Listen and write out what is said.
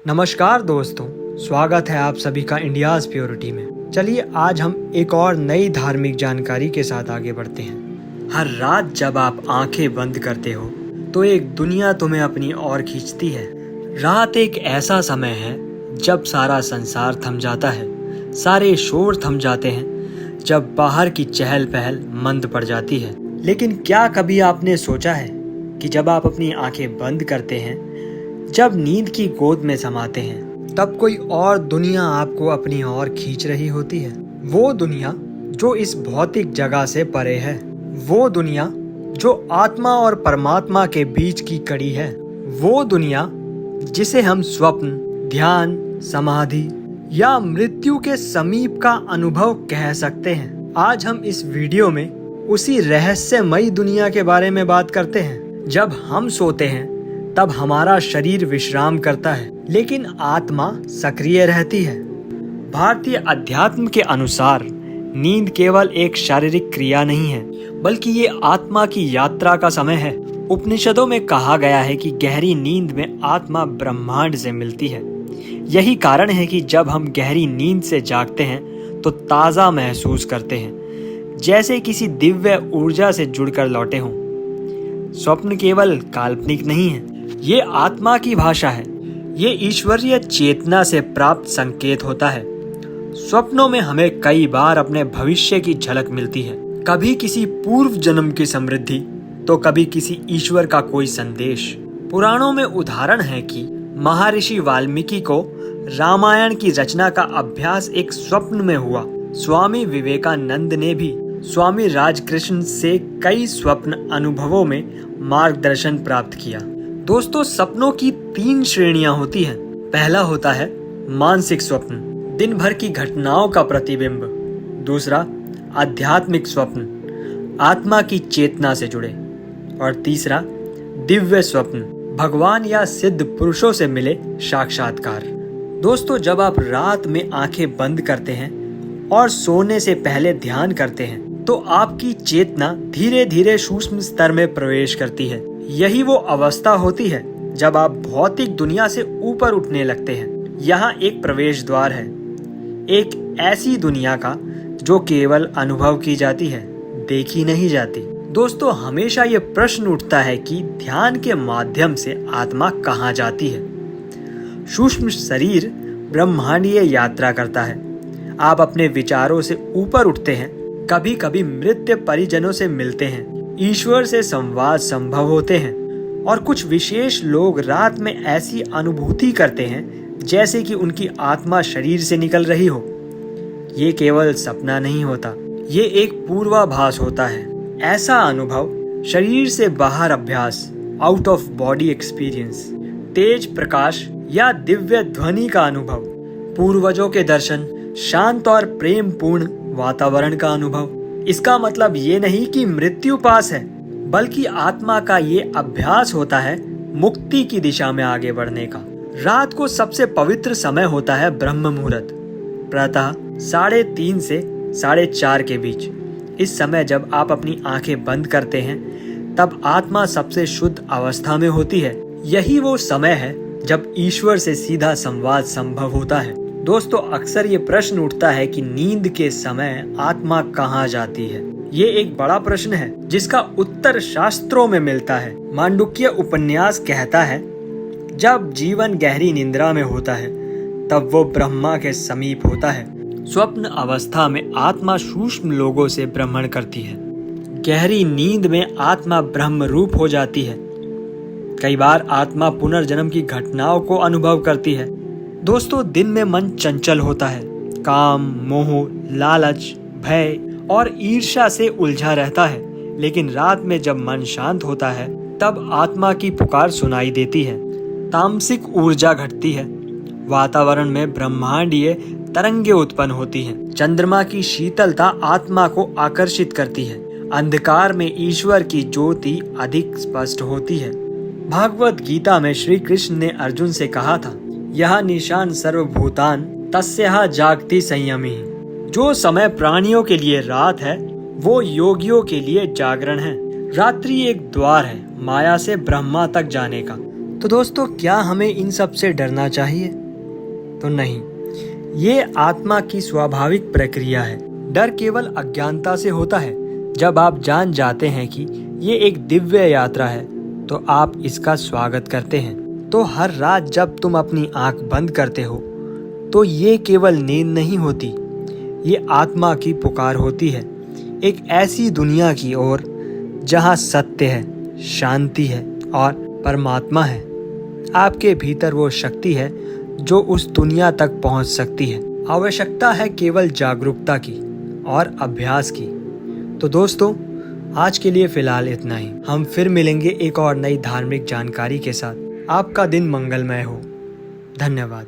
नमस्कार दोस्तों, स्वागत है आप सभी का इंडियाज़ प्योरिटी में। चलिए आज हम एक और नई धार्मिक जानकारी के साथ आगे बढ़ते हैं। हर रात जब आप आंखें बंद करते हो तो एक दुनिया तुम्हें अपनी ओर खींचती है। रात एक ऐसा समय है जब सारा संसार थम जाता है, सारे शोर थम जाते हैं, जब बाहर की चहल पहल मंद पड़ जाती है। लेकिन क्या कभी आपने सोचा है कि जब आप अपनी आंखें बंद करते हैं, जब नींद की गोद में समाते हैं, तब कोई और दुनिया आपको अपनी ओर खींच रही होती है। वो दुनिया जो इस भौतिक जगह से परे है, वो दुनिया जो आत्मा और परमात्मा के बीच की कड़ी है, वो दुनिया जिसे हम स्वप्न, ध्यान, समाधि या मृत्यु के समीप का अनुभव कह सकते हैं। आज हम इस वीडियो में उसी रहस्यमयी दुनिया के बारे में बात करते हैं। जब हम सोते हैं तब हमारा शरीर विश्राम करता है, लेकिन आत्मा सक्रिय रहती है। भारतीय अध्यात्म के अनुसार नींद केवल एक शारीरिक क्रिया नहीं है, बल्कि ये आत्मा की यात्रा का समय है। उपनिषदों में कहा गया है कि गहरी नींद में आत्मा ब्रह्मांड से मिलती है। यही कारण है कि जब हम गहरी नींद से जागते हैं तो ताज़ा महसूस करते हैं, जैसे किसी दिव्य ऊर्जा से जुड़कर लौटे हों। स्वप्न केवल काल्पनिक नहीं है, ये आत्मा की भाषा है। ये ईश्वरीय चेतना से प्राप्त संकेत होता है। स्वप्नों में हमें कई बार अपने भविष्य की झलक मिलती है, कभी किसी पूर्व जन्म की समृद्धि तो कभी किसी ईश्वर का कोई संदेश। पुराणों में उदाहरण है कि महर्षि वाल्मीकि को रामायण की रचना का अभ्यास एक स्वप्न में हुआ। स्वामी विवेकानंद ने भी स्वामी राजकृष्ण से कई स्वप्न अनुभवों में मार्गदर्शन प्राप्त किया। दोस्तों, सपनों की 3 श्रेणियां होती हैं। पहला होता है मानसिक स्वप्न, दिन भर की घटनाओं का प्रतिबिंब। दूसरा आध्यात्मिक स्वप्न, आत्मा की चेतना से जुड़े। और तीसरा दिव्य स्वप्न, भगवान या सिद्ध पुरुषों से मिले साक्षात्कार। दोस्तों, जब आप रात में आंखें बंद करते हैं और सोने से पहले ध्यान करते हैं तो आपकी चेतना धीरे धीरे सूक्ष्म स्तर में प्रवेश करती है। यही वो अवस्था होती है जब आप भौतिक दुनिया से ऊपर उठने लगते हैं। यहाँ एक प्रवेश द्वार है, एक ऐसी दुनिया का जो केवल अनुभव की जाती है, देखी नहीं जाती। दोस्तों, हमेशा ये प्रश्न उठता है कि ध्यान के माध्यम से आत्मा कहाँ जाती है। सूक्ष्म शरीर ब्रह्मांडीय यात्रा करता है। आप अपने विचारों से ऊपर उठते हैं, कभी कभी मृत परिजनों से मिलते हैं, ईश्वर से संवाद संभव होते हैं। और कुछ विशेष लोग रात में ऐसी अनुभूति करते हैं जैसे कि उनकी आत्मा शरीर से निकल रही हो। ये केवल सपना नहीं होता, ये एक पूर्वाभास होता है। ऐसा अनुभव शरीर से बाहर अभ्यास, आउट ऑफ बॉडी एक्सपीरियंस, तेज प्रकाश या दिव्य ध्वनि का अनुभव, पूर्वजों के दर्शन, शांत और प्रेम पूर्ण वातावरण का अनुभव। इसका मतलब ये नहीं कि मृत्यु पास है, बल्कि आत्मा का ये अभ्यास होता है मुक्ति की दिशा में आगे बढ़ने का। रात को सबसे पवित्र समय होता है ब्रह्म मुहूर्त, प्रातः 3:30 से 4:30 के बीच। इस समय जब आप अपनी आंखें बंद करते हैं तब आत्मा सबसे शुद्ध अवस्था में होती है। यही वो समय है जब ईश्वर से सीधा संवाद संभव होता है। दोस्तों, अक्सर ये प्रश्न उठता है कि नींद के समय आत्मा कहाँ जाती है। ये एक बड़ा प्रश्न है जिसका उत्तर शास्त्रों में मिलता है। मांडुक्य उपन्यास कहता है, जब जीवन गहरी निद्रा में होता है तब वो ब्रह्मा के समीप होता है। स्वप्न अवस्था में आत्मा सूक्ष्म लोगों से भ्रमण करती है। गहरी नींद में आत्मा ब्रह्म रूप हो जाती है। कई बार आत्मा पुनर्जन्म की घटनाओं को अनुभव करती है। दोस्तों, दिन में मन चंचल होता है, काम, मोह, लालच, भय और ईर्ष्या से उलझा रहता है। लेकिन रात में जब मन शांत होता है तब आत्मा की पुकार सुनाई देती है। तामसिक ऊर्जा घटती है, वातावरण में ब्रह्मांडीय तरंगे उत्पन्न होती हैं। चंद्रमा की शीतलता आत्मा को आकर्षित करती है। अंधकार में ईश्वर की ज्योति अधिक स्पष्ट होती है। भागवत गीता में श्री कृष्ण ने अर्जुन से कहा था, यह निशान सर्वभूतान तस्यः जागति संयमी। जो समय प्राणियों के लिए रात है वो योगियों के लिए जागरण है। रात्रि एक द्वार है माया से ब्रह्मा तक जाने का। तो दोस्तों, क्या हमें इन सब से डरना चाहिए? तो नहीं, ये आत्मा की स्वाभाविक प्रक्रिया है। डर केवल अज्ञानता से होता है। जब आप जान जाते हैं कि ये एक दिव्य यात्रा है तो आप इसका स्वागत करते हैं। तो हर रात जब तुम अपनी आंख बंद करते हो तो ये केवल नींद नहीं होती, ये आत्मा की पुकार होती है, एक ऐसी दुनिया की ओर जहाँ सत्य है, शांति है और परमात्मा है। आपके भीतर वो शक्ति है जो उस दुनिया तक पहुंच सकती है। आवश्यकता है केवल जागरूकता की और अभ्यास की। तो दोस्तों, आज के लिए फिलहाल इतना ही। हम फिर मिलेंगे एक और नई धार्मिक जानकारी के साथ। आपका दिन मंगलमय हो। धन्यवाद।